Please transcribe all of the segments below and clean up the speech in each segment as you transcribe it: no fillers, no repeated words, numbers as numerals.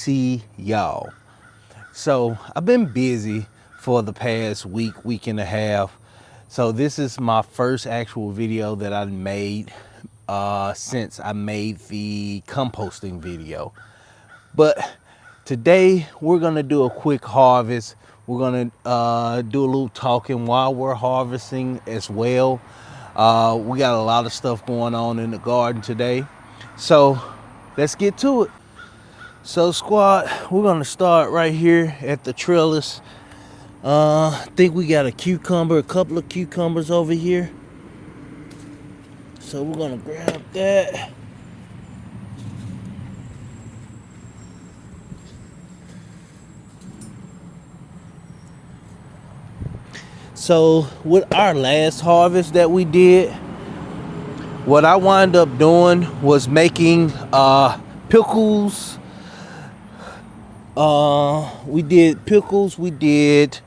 see y'all. So I've been busy for the past week and a half. So this is my first actual video that I made since I made the composting video. But today we're gonna do a quick harvest. We're gonna do a little talking while we're harvesting as well. We got a lot of stuff going on in the garden today. So let's get to it. So squad, we're gonna start right here at the trellis. I think we got a couple of cucumbers over here. So we're gonna grab that. So with our last harvest that we did, what I wound up doing was making pickles. We did pickles, we did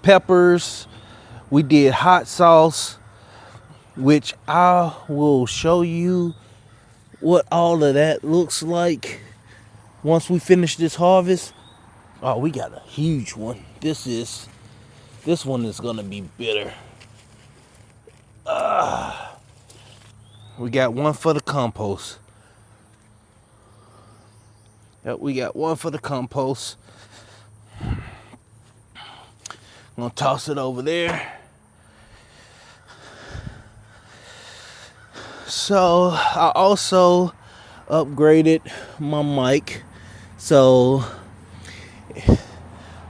peppers, we did hot sauce, which I will show you what all of that looks like once we finish this harvest. Oh, we got a huge one. This one is gonna be bitter. We got one for the compost. Yep, we got one for the compost. I'm gonna toss it over there. So I also upgraded my mic. So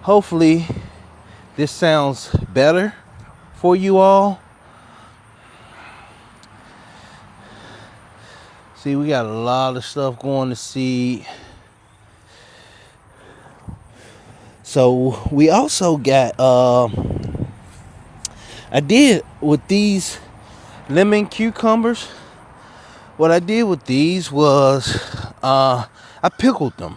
hopefully this sounds better for you all. See, we got a lot of stuff going to seed. So we also got, I did with these lemon cucumbers, what I did with these was I pickled them.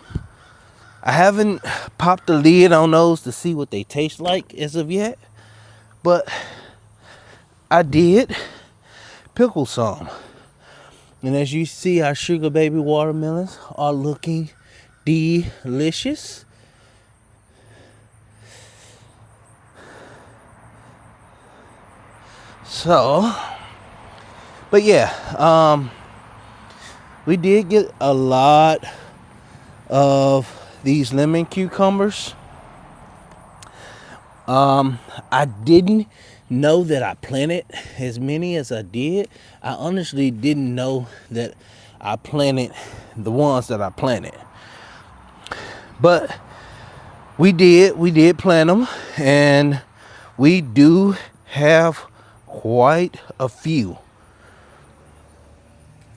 I haven't popped the lid on those to see what they taste like as of yet, but I did pickle some. And as you see, our sugar baby watermelons are looking delicious. So, but yeah, we did get a lot of these lemon cucumbers. I didn't know that I planted as many as I did. I honestly didn't know that I planted the ones that I planted. But we did plant them, and we do have quite a few.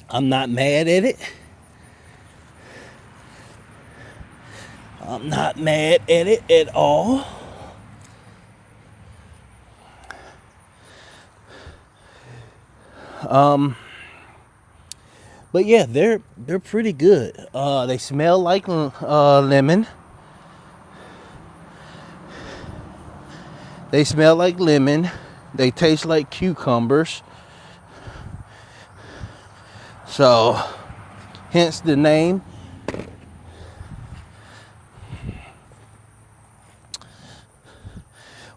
I'm not mad at it. I'm not mad at it at all. But yeah, they're pretty good. They smell like lemon. They smell like lemon. They taste like cucumbers. So, hence the name.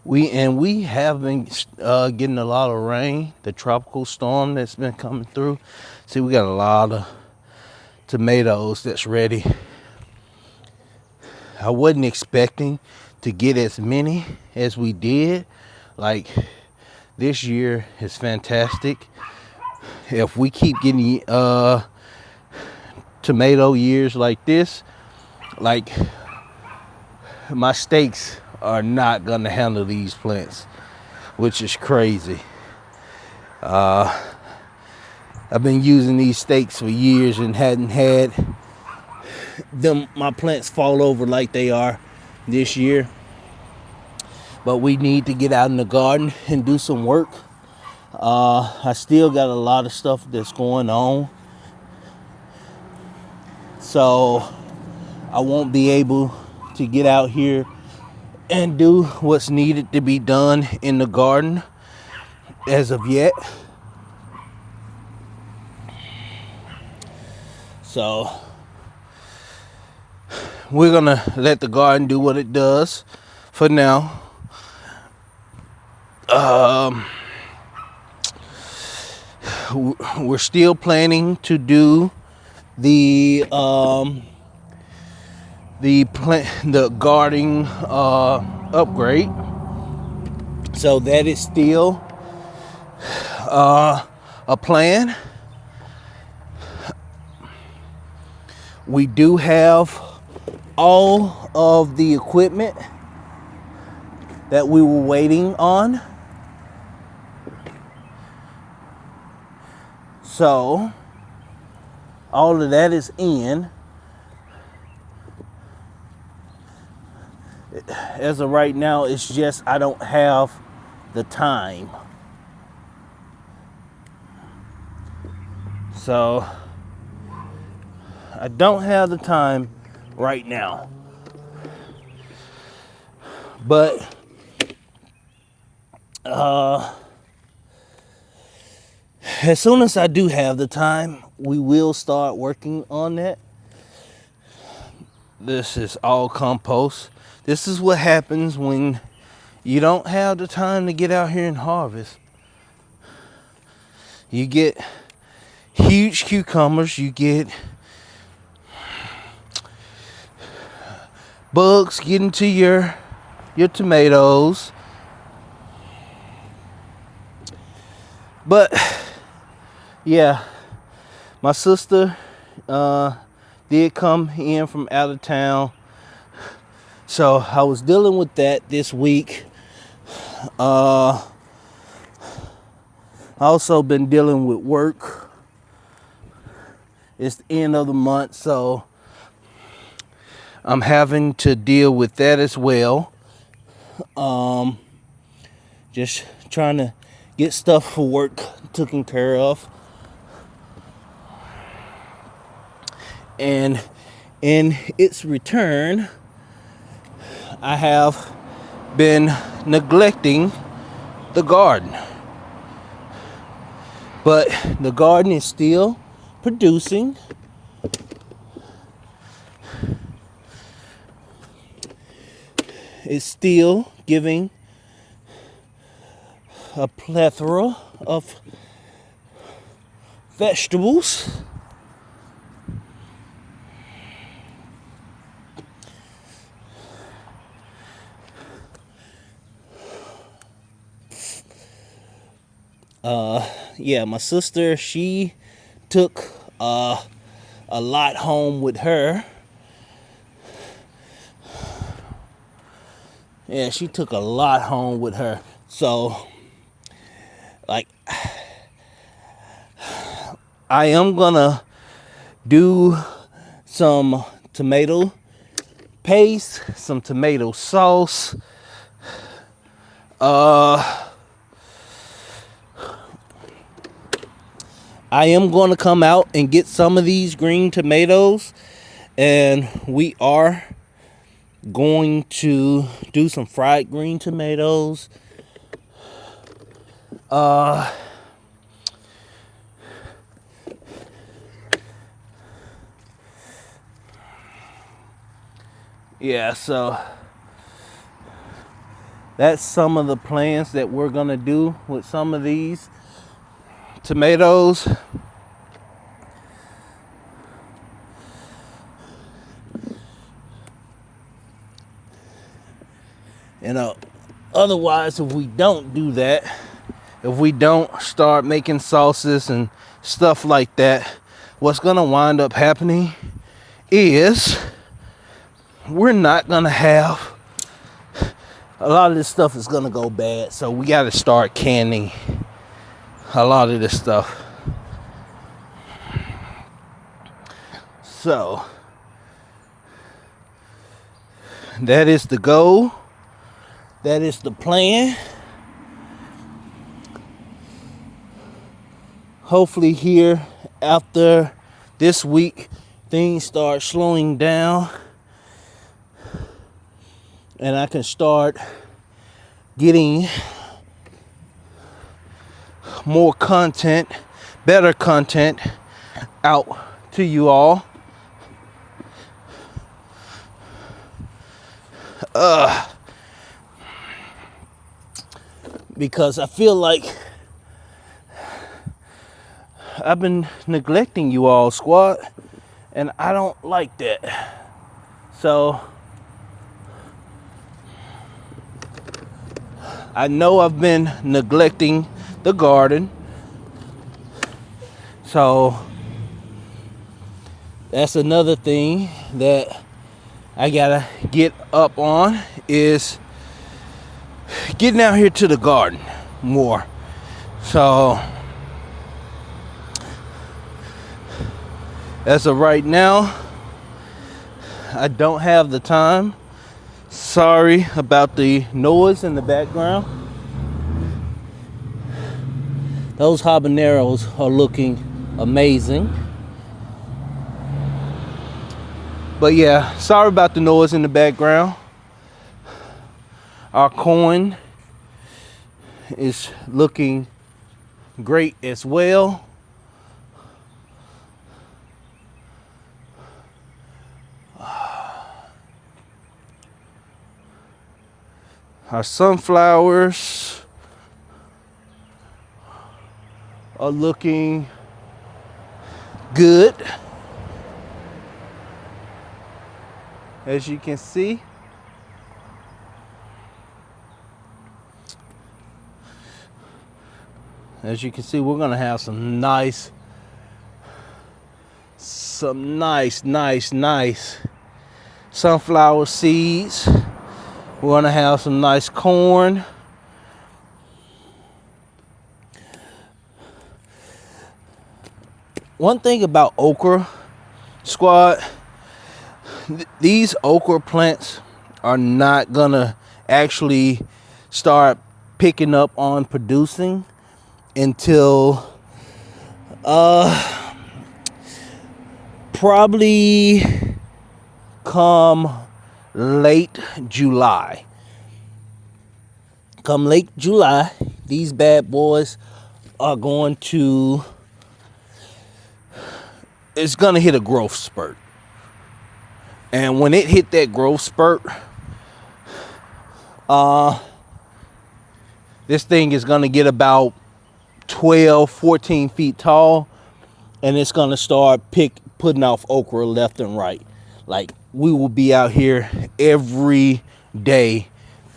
We have been getting a lot of rain. The tropical storm that's been coming through. See, we got a lot of tomatoes that's ready. I wasn't expecting to get as many as we did. Like, this year is fantastic. If we keep getting tomato years like this, like, my stakes are not gonna handle these plants, which is crazy. I've been using these stakes for years and hadn't had my plants fall over like they are this year. But we need to get out in the garden and do some work. I still got a lot of stuff that's going on, so I won't be able to get out here and do what's needed to be done in the garden as of yet. So we're gonna let the garden do what it does for now. We're still planning to do the gardening upgrade. So that is still a plan. We do have all of the equipment that we were waiting on. So all of that is in. As of right now, it's just I don't have the time. So I don't have the time right now. But as soon as I do have the time, we will start working on that. This is all compost. This is what happens when you don't have the time to get out here and harvest. You get huge cucumbers, you get bugs getting to your tomatoes. But yeah, my sister did come in from out of town, so I was dealing with that this week. Also been dealing with work. It's the end of the month, so I'm having to deal with that as well. Just trying to get stuff for work taken care of. And in its return, I have been neglecting the garden. But the garden is still producing. It's still giving a plethora of vegetables. Yeah, my sister, she took a lot home with her. Yeah, she took a lot home with her. So, like, I am gonna do some tomato paste, some tomato sauce. I am going to come out and get some of these green tomatoes, and we are going to do some fried green tomatoes. Yeah, so that's some of the plans that we're going to do with some of these tomatoes. You know, otherwise, if we don't do that, if we don't start making sauces and stuff like that, what's gonna wind up happening is we're not gonna have, a lot of this stuff is gonna go bad. So we gotta start canning a lot of this stuff. So that is the goal. That is the plan. Hopefully here after this week, things start slowing down and I can start getting more content, better content out to you all. Because I feel like I've been neglecting you all, squad, and I don't like that. So I know I've been neglecting the garden. So that's another thing that I gotta get up on, is getting out here to the garden more. So as of right now, I don't have the time. Sorry about the noise in the background. Those habaneros are looking amazing. But yeah, sorry about the noise in the background. Our corn is looking great as well. Our sunflowers are looking good, as you can see. As you can see, we're gonna have some nice sunflower seeds. We're gonna have some nice corn. One thing about okra, squad, these okra plants are not gonna actually start picking up on producing until probably come late July. Come late July, these bad boys are going to, it's gonna hit a growth spurt. And when it hit that growth spurt, this thing is gonna get about 12, 14 feet tall, and it's gonna start putting off okra left and right. Like, we will be out here every day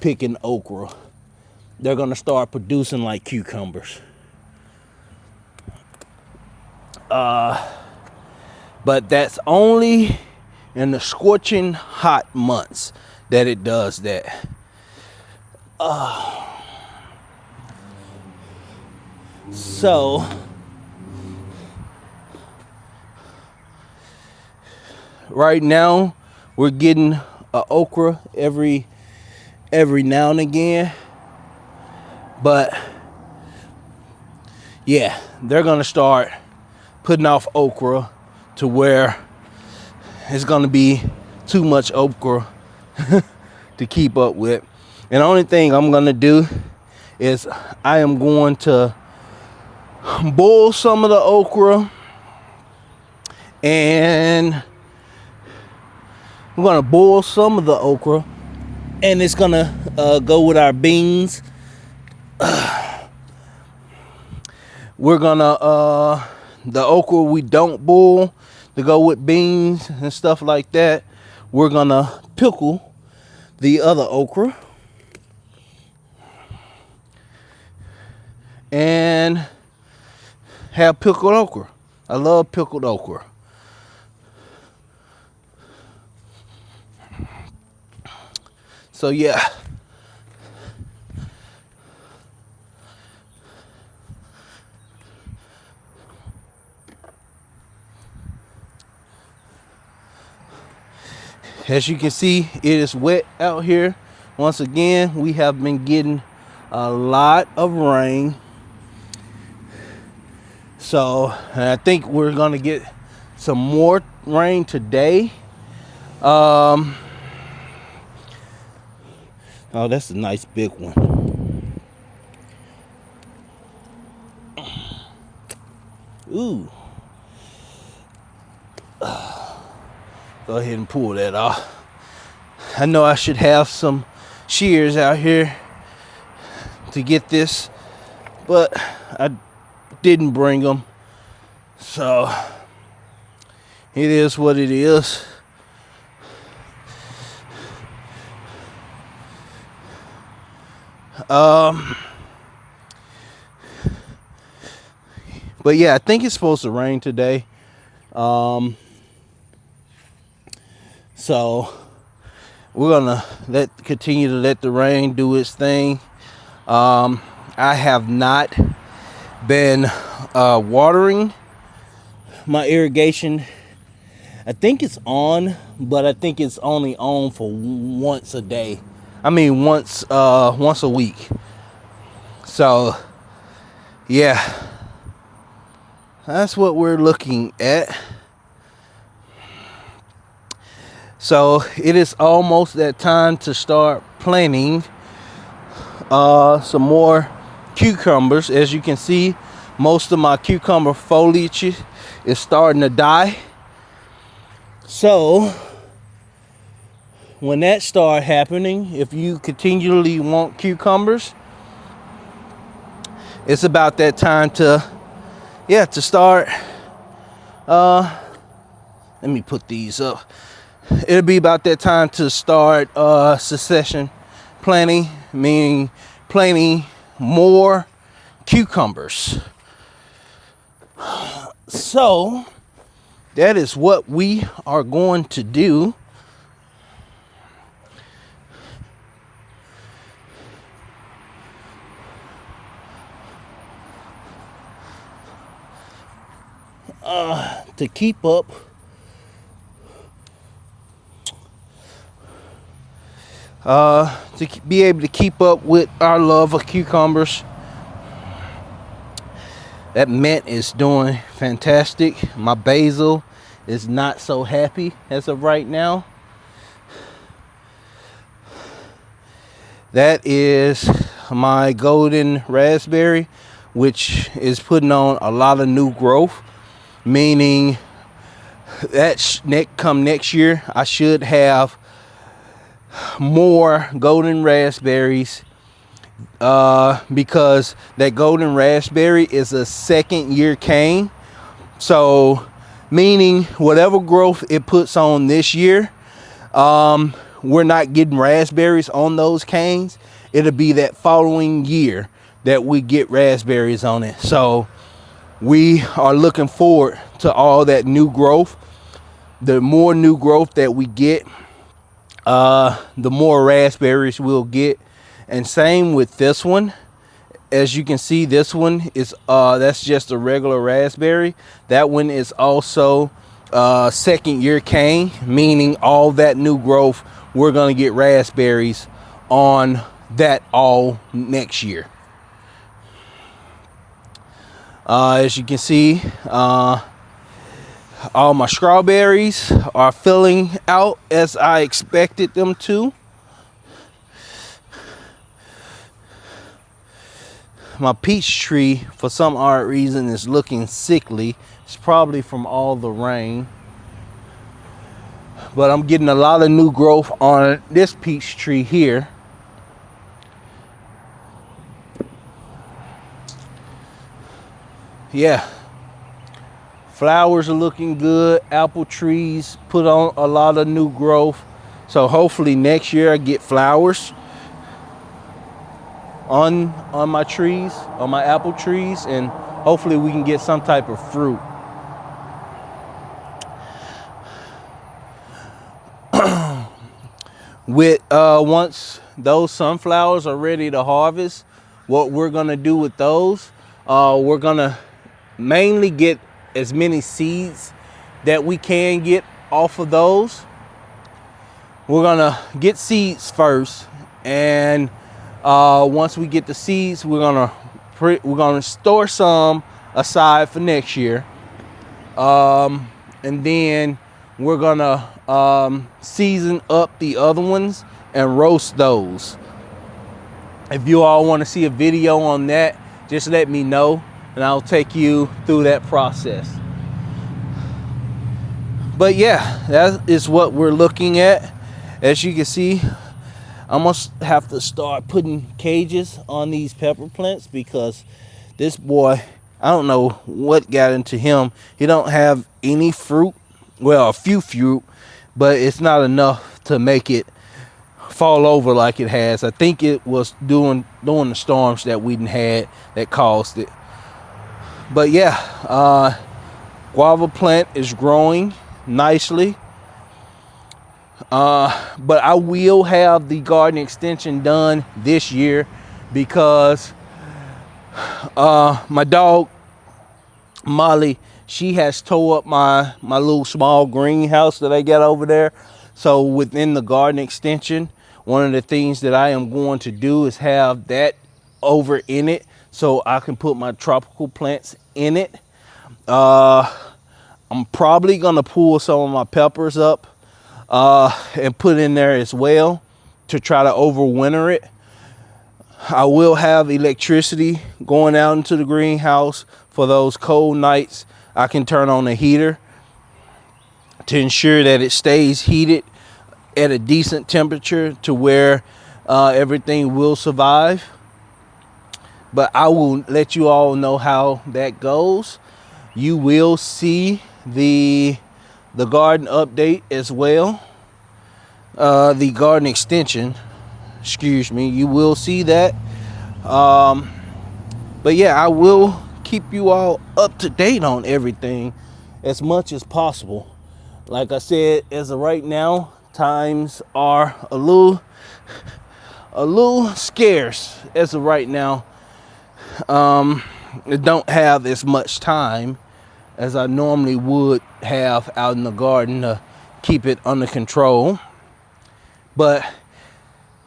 picking okra. They're gonna start producing like cucumbers. But that's only in the scorching hot months that it does that. So right now we're getting a okra every now and again, but yeah, they're gonna start putting off okra to where it's gonna be too much okra to keep up with. And the only thing I'm gonna do is I am going to boil some of the okra, and we're gonna boil some of the okra, and it's gonna go with our beans. We're gonna the okra we don't boil to go with beans and stuff like that, we're gonna pickle the other okra and have pickled okra. I love pickled okra. So yeah. As you can see, it is wet out here. Once again, we have been getting a lot of rain. So I think we're gonna get some more rain today. Oh, that's a nice big one. Ooh. Go ahead and pull that off. I know I should have some shears out here to get this, but I didn't bring them. So it is what it is. But yeah, I think it's supposed to rain today. So we're gonna continue to let the rain do its thing. I have not been watering my irrigation. I think it's on, but I think it's only on for once a day. I mean, once a week. So yeah, that's what we're looking at. So it is almost that time to start planting some more cucumbers. As you can see, most of my cucumber foliage is starting to die. So when that starts happening, if you continually want cucumbers, it's about that time to start. Let me put these up. It'll be about that time to start succession planting, meaning planting more cucumbers. So that is what we are going to do. To keep up to be able to keep up with our love of cucumbers. That mint is doing fantastic. My basil is not so happy as of right now. That is my golden raspberry, which is putting on a lot of new growth, meaning that come next year I should have more golden raspberries, because that golden raspberry is a second year cane. So meaning whatever growth it puts on this year, we're not getting raspberries on those canes. It'll be that following year that we get raspberries on it. So we are looking forward to all that new growth. The more new growth that we get, the more raspberries we'll get. And same with this one. As you can see, this one is that's just a regular raspberry. That one is also second year cane, meaning all that new growth, we're gonna get raspberries on that all next year. As you can see, all my strawberries are filling out as I expected them to. My peach tree, for some odd reason, is looking sickly. It's probably from all the rain. But I'm getting a lot of new growth on this peach tree here. Yeah. Flowers are looking good. Apple trees put on a lot of new growth. So hopefully next year I get flowers on my trees, on my apple trees, and hopefully we can get some type of fruit. With once those sunflowers are ready to harvest, what we're gonna do with those, we're gonna mainly get as many seeds that we can get off of those. We're gonna get seeds first, and once we get the seeds, we're gonna store some aside for next year, and then we're gonna season up the other ones and roast those. If you all want to see a video on that, just let me know and I'll take you through that process. But yeah, that is what we're looking at. As you can see, I'm gonna have to start putting cages on these pepper plants because this boy, I don't know what got into him. He don't have any fruit. Well, a few fruit, but it's not enough to make it fall over like it has. I think it was during the storms that we had that caused it. But yeah, guava plant is growing nicely. But I will have the garden extension done this year because my dog Molly, she has tore up my little small greenhouse that I got over there. So within the garden extension, one of the things that I am going to do is have that over in it so I can put my tropical plants in it. I'm probably gonna pull some of my peppers up and put in there as well to try to overwinter it. I will have electricity going out into the greenhouse for those cold nights. I can turn on the heater to ensure that it stays heated at a decent temperature to where everything will survive. But I will let you all know how that goes. You will see the garden update as well. The garden extension, excuse me, you will see that. But yeah, I will keep you all up to date on everything as much as possible. Like I said, as of right now, times are a little scarce as of right now. I don't have as much time as I normally would have out in the garden to keep it under control. But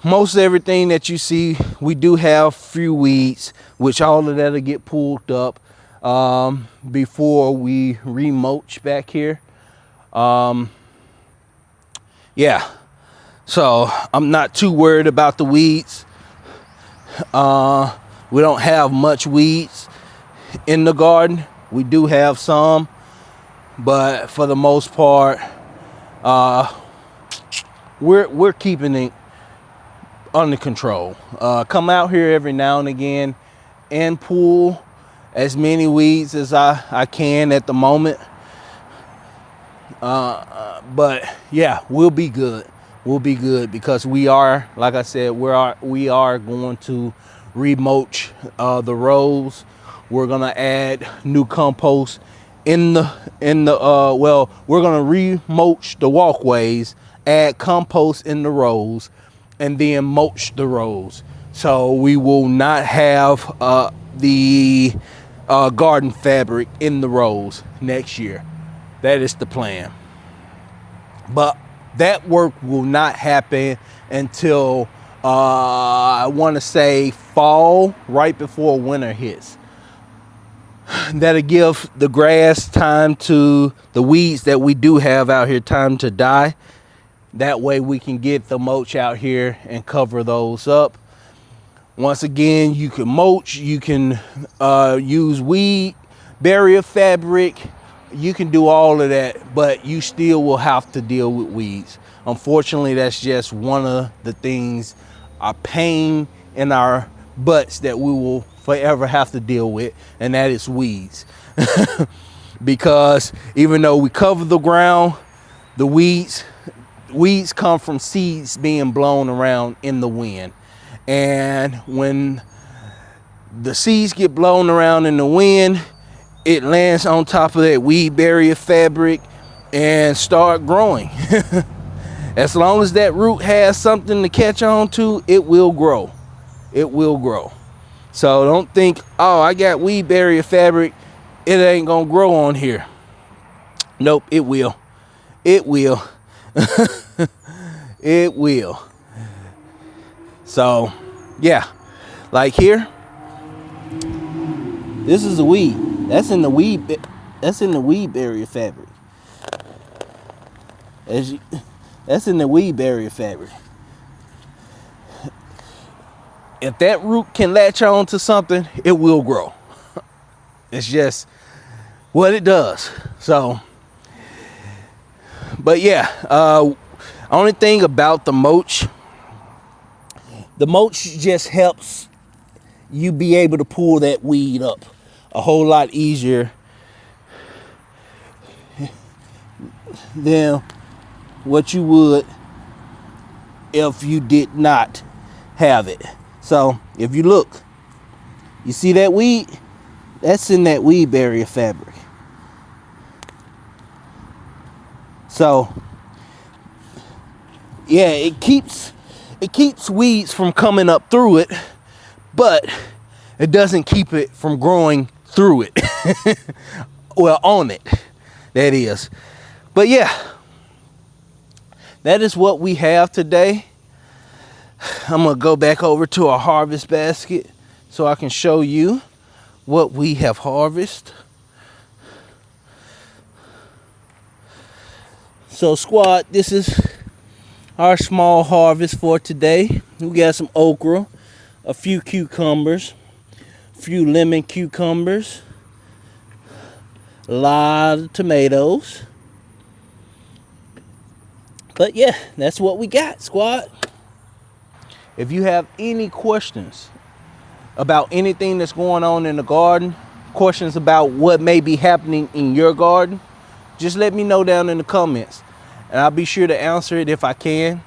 most everything that you see, we do have few weeds, which all of that will get pulled up before we remulch back here. Yeah, so I'm not too worried about the weeds. We don't have much weeds in the garden. We do have some, but for the most part, we're keeping it under control. Come out here every now and again and pull as many weeds as I can at the moment. But yeah, we'll be good. We'll be good because we are, like I said, we are going to remulch the rows. We're gonna add new compost in the well, we're gonna remulch the walkways, add compost in the rows, and then mulch the rows. So we will not have the garden fabric in the rows next year. That is the plan. But that work will not happen until I want to say fall, right before winter hits. That'll give the grass time to, the weeds that we do have out here, time to die. That way we can get the mulch out here and cover those up. Once again, you can mulch, you can use weed barrier fabric, you can do all of that, but you still will have to deal with weeds. Unfortunately, that's just one of the things, a pain in our butts that we will forever have to deal with, and that is weeds. Because even though we cover the ground, the weeds come from seeds being blown around in the wind. And when the seeds get blown around in the wind, it lands on top of that weed barrier fabric and start growing. As long as that root has something to catch on to, it will grow. It will grow. So don't think, oh, I got weed barrier fabric, it ain't gonna grow on here. Nope, it will. It will. It will. So yeah, like here, this is a weed. That's in the weed barrier fabric. That's in the weed barrier fabric. If that root can latch on to something, it will grow. It's just what it does. So, but yeah, Only thing about the mulch just helps you be able to pull that weed up a whole lot easier than what you would if you did not have it. So if you look, you see that weed? That's in that weed barrier fabric. So yeah, it keeps weeds from coming up through it, but it doesn't keep it from growing through it. Well, on it, that is. But yeah, that is what we have today. I'm gonna go back over to our harvest basket so I can show you what we have harvested. So squad, this is our small harvest for today. We got some okra, a few cucumbers, a few lemon cucumbers, a lot of tomatoes. But yeah, that's what we got, squad. If you have any questions about anything that's going on in the garden, questions about what may be happening in your garden, just let me know down in the comments, and I'll be sure to answer it if I can.